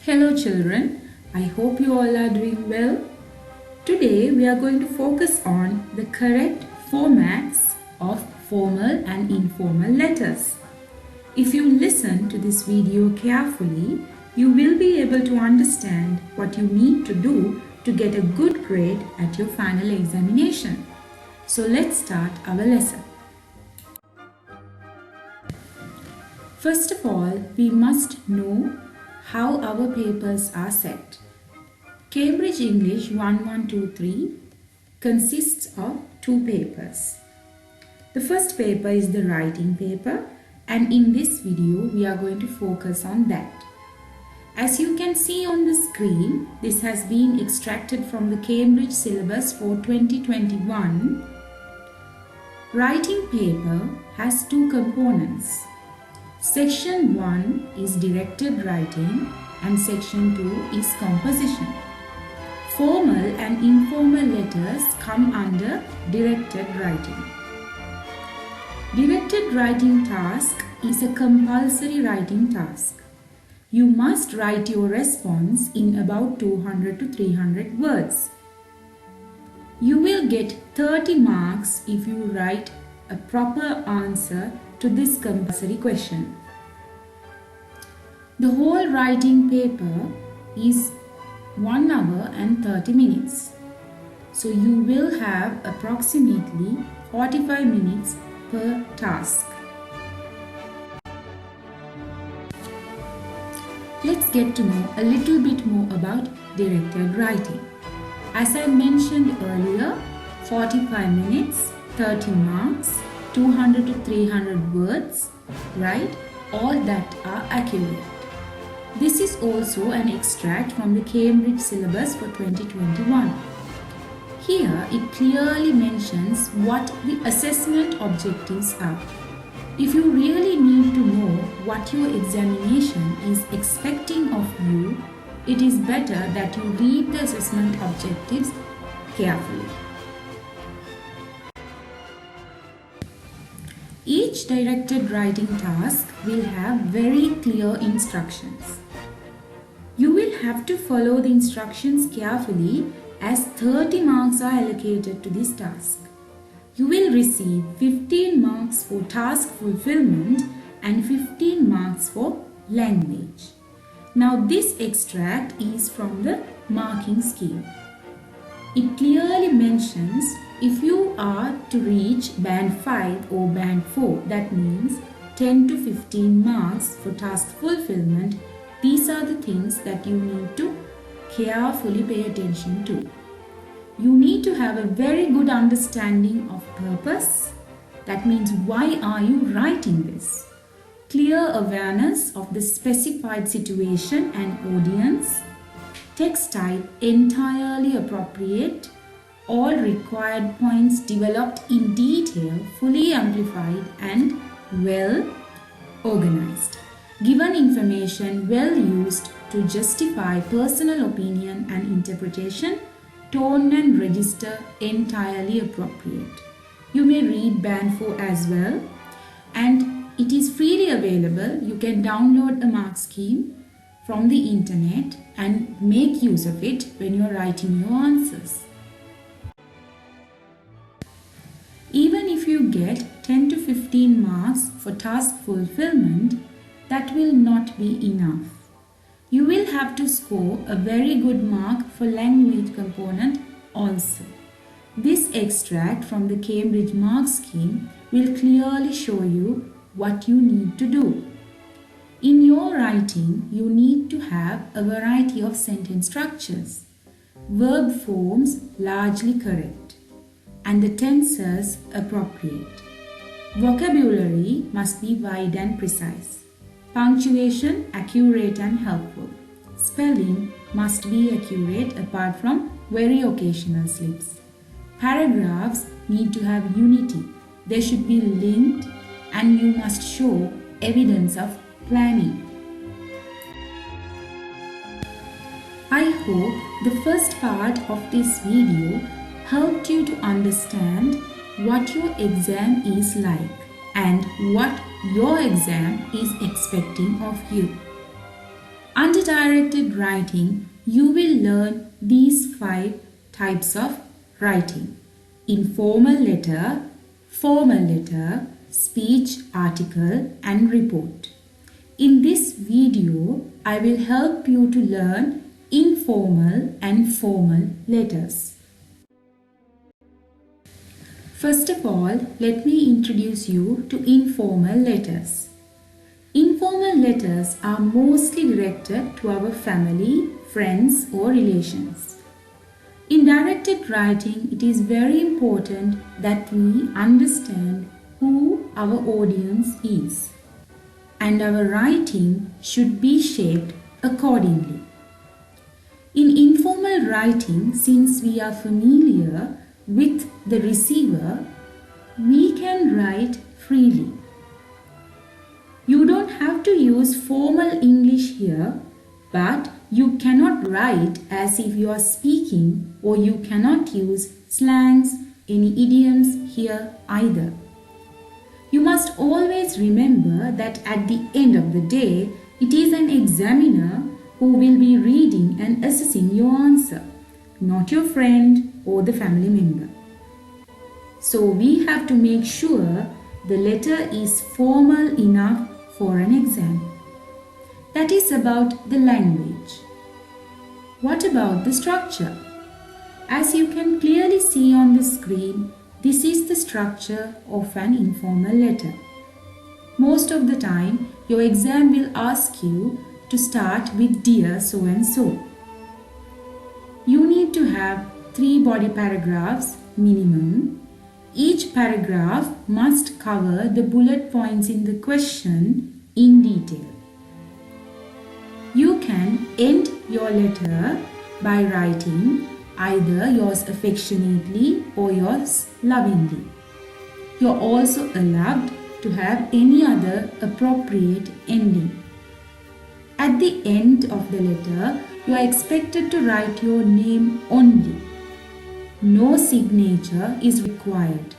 Hello children, I hope you all are doing well. Today we are going to focus on the correct formats of formal and informal letters. If you listen to this video carefully, you will be able to understand what you need to do to get a good grade at your final examination. So let's start our lesson. First of all, we must know how our papers are set. Cambridge English 1123 consists of two papers. The first paper is the writing paper, and in this video we are going to focus on that. As you can see on the screen, this has been extracted from the Cambridge syllabus for 2021. Writing paper has two components. Section 1 is directed writing and section 2 is composition. Formal and informal letters come under directed writing. Directed writing task is a compulsory writing task. You must write your response in about 200 to 300 words. You will get 30 marks if you write a proper answer to this compulsory question. The whole writing paper is 1 hour and 30 minutes. So you will have approximately 45 minutes per task. Let's get to know a little bit more about directed writing. As I mentioned earlier, 45 minutes, 30 marks, 200 to 300 words, right? All that are accurate. This is also an extract from the Cambridge syllabus for 2021. Here it clearly mentions what the assessment objectives are. If you really need to know what your examination is expecting of you, it is better that you read the assessment objectives carefully. Each directed writing task will have very clear instructions. You will have to follow the instructions carefully as 30 marks are allocated to this task. You will receive 15 marks for task fulfillment and 15 marks for language. Now this extract is from the marking scheme. It clearly mentions if you are to reach band 5 or band 4, that means 10 to 15 marks for task fulfillment, these are the things that you need to carefully pay attention to. You need to have a very good understanding of purpose. That means why are you writing this? Clear awareness of the specified situation and audience. Text type entirely appropriate. All required points developed in detail, fully amplified and well organized. Given information well used to justify personal opinion and interpretation. Tone and register entirely appropriate. You may read band 4 as well, and it is freely available. You can download a mark scheme from the internet and make use of it when you are writing your answers. Even if you get 10 to 15 marks for task fulfillment, that will not be enough. You will have to score a very good mark for language component also. This extract from the Cambridge mark scheme will clearly show you what you need to do. In your writing, you need to have a variety of sentence structures. Verb forms largely correct and the tenses appropriate. Vocabulary must be wide and precise. Punctuation accurate and helpful. Spelling must be accurate apart from very occasional slips. Paragraphs need to have unity. They should be linked and you must show evidence of planning. I hope the first part of this video helped you to understand what your exam is like and what your exam is expecting of you. Under directed writing, you will learn these 5 types of writing: informal letter, formal letter, speech, article, and report. In this video, I will help you to learn informal and formal letters. First of all, let me introduce you to informal letters. Informal letters are mostly directed to our family, friends, or relations. In directed writing, it is very important that we understand who our audience is, and our writing should be shaped accordingly. In informal writing, since we are familiar with the receiver, we can write freely. You don't have to use formal English here, but you cannot write as if you are speaking, or you cannot use slangs, any idioms here either. You must always remember that at the end of the day, it is an examiner who will be reading and assessing your answer, not your friend or the family member. So we have to make sure the letter is formal enough for an exam. That is about the language. What about the structure? As you can clearly see on the screen, this is the structure of an informal letter. Most of the time, your exam will ask you to start with Dear so and so. You need to have 3 body paragraphs minimum. Each paragraph must cover the bullet points in the question in detail. You can end your letter by writing either yours affectionately or yours lovingly. You're also allowed to have any other appropriate ending. At the end of the letter, you are expected to write your name only. No signature is required.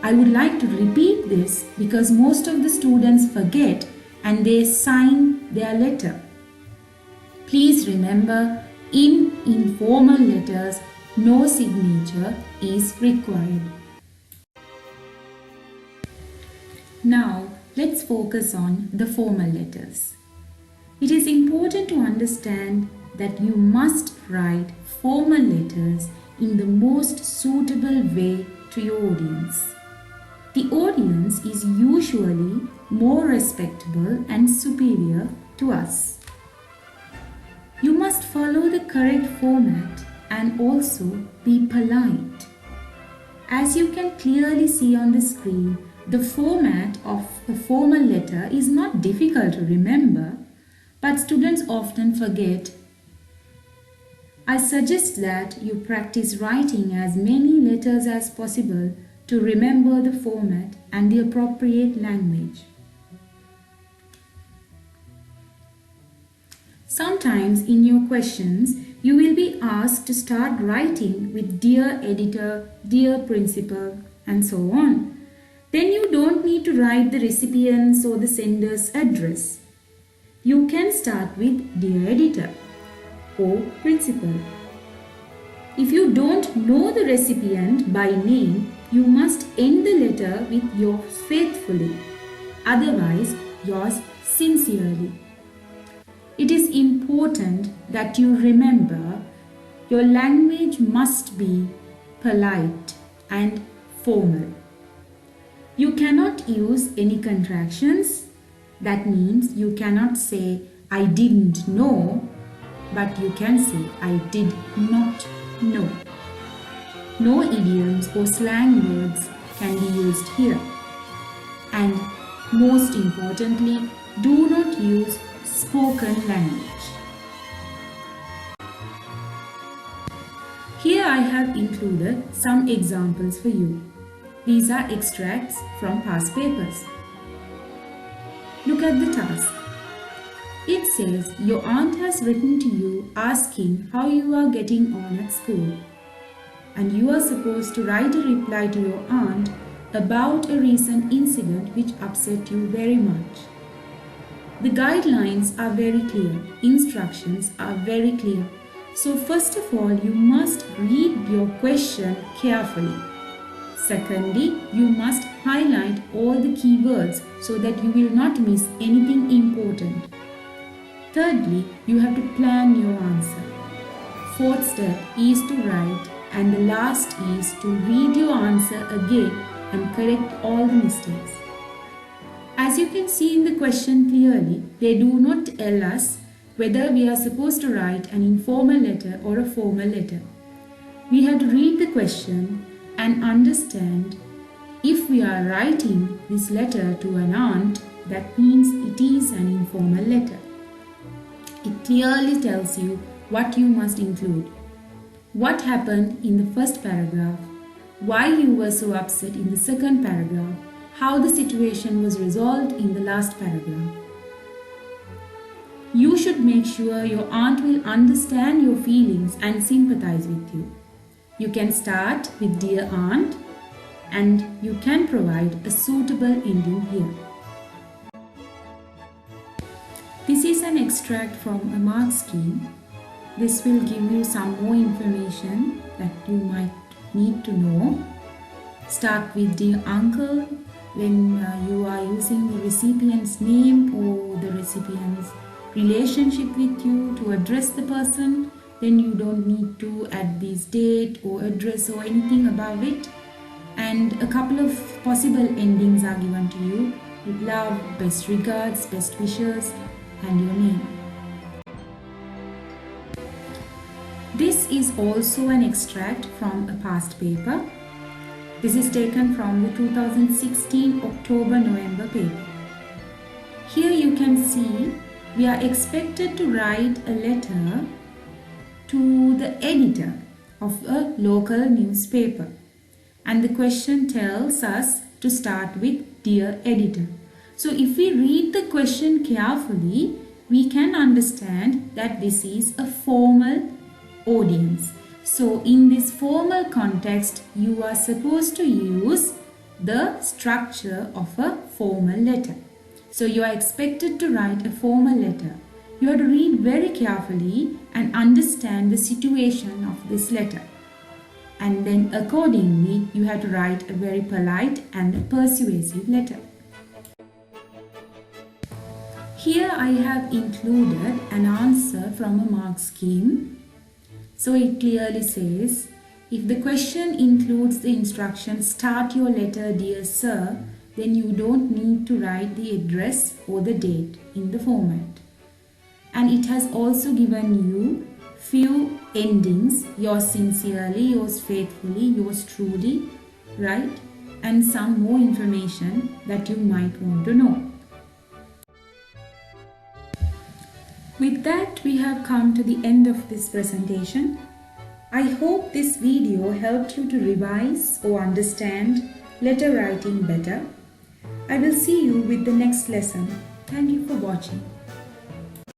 I would like to repeat this because most of the students forget and they sign their letter. Please remember, in informal letters, no signature is required. Now, let's focus on the formal letters. It is important to understand that you must write formal letters in the most suitable way to your audience. The audience is usually more respectable and superior to us. You must follow the correct format and also be polite. As you can clearly see on the screen, the format of a formal letter is not difficult to remember, but students often forget. I suggest that you practice writing as many letters as possible to remember the format and the appropriate language. Sometimes in your questions, you will be asked to start writing with Dear Editor, Dear Principal, and so on. Then you don't need to write the recipient's or the sender's address. You can start with Dear Editor or Principal. If you don't know the recipient by name, you must end the letter with yours faithfully, otherwise yours sincerely. It is important that you remember your language must be polite and formal. You cannot use any contractions. That means you cannot say I didn't know, but you can say I did not know. No idioms or slang words can be used here. And most importantly, do not use spoken language. Here I have included some examples for you. These are extracts from past papers. Look at the task. It says your aunt has written to you asking how you are getting on at school. and you are supposed to write a reply to your aunt about a recent incident which upset you very much. The guidelines are very clear, instructions are very clear. So first of all, you must read your question carefully. Secondly, you must highlight all the keywords so that you will not miss anything important. Thirdly, you have to plan your answer. Fourth step is to write, and the last is to read your answer again and correct all the mistakes. As you can see in the question clearly, they do not tell us whether we are supposed to write an informal letter or a formal letter. We have to read the question and understand if we are writing this letter to an aunt, that means it is an informal letter. It clearly tells you what you must include. What happened in the first paragraph, why you were so upset in the second paragraph, how the situation was resolved in the last paragraph. You should make sure your aunt will understand your feelings and sympathize with you. You can start with Dear Aunt, and you can provide a suitable ending here. This is an extract from a mark scheme. This will give you some more information that you might need to know. Start with Dear Uncle when you are using the recipient's name or the recipient's relationship with you to address the person. Then you don't need to add this date or address or anything above it. And a couple of possible endings are given to you with love, best regards, best wishes, and your name. This is also an extract from a past paper. This is taken from the 2016 October-November paper. Here you can see we are expected to write a letter to the editor of a local newspaper. And the question tells us to start with Dear Editor. So if we read the question carefully, we can understand that this is a formal audience. So in this formal context, you are supposed to use the structure of a formal letter. So you are expected to write a formal letter. You have to read very carefully and understand the situation of this letter. And then accordingly, you have to write a very polite and persuasive letter. Here I have included an answer from a mark scheme. So it clearly says, if the question includes the instruction, start your letter dear sir, then you don't need to write the address or the date in the format. And it has also given you few endings, yours sincerely, yours faithfully, yours truly, right? And some more information that you might want to know. With that, we have come to the end of this presentation. I hope this video helped you to revise or understand letter writing better. I will see you with the next lesson. Thank you for watching.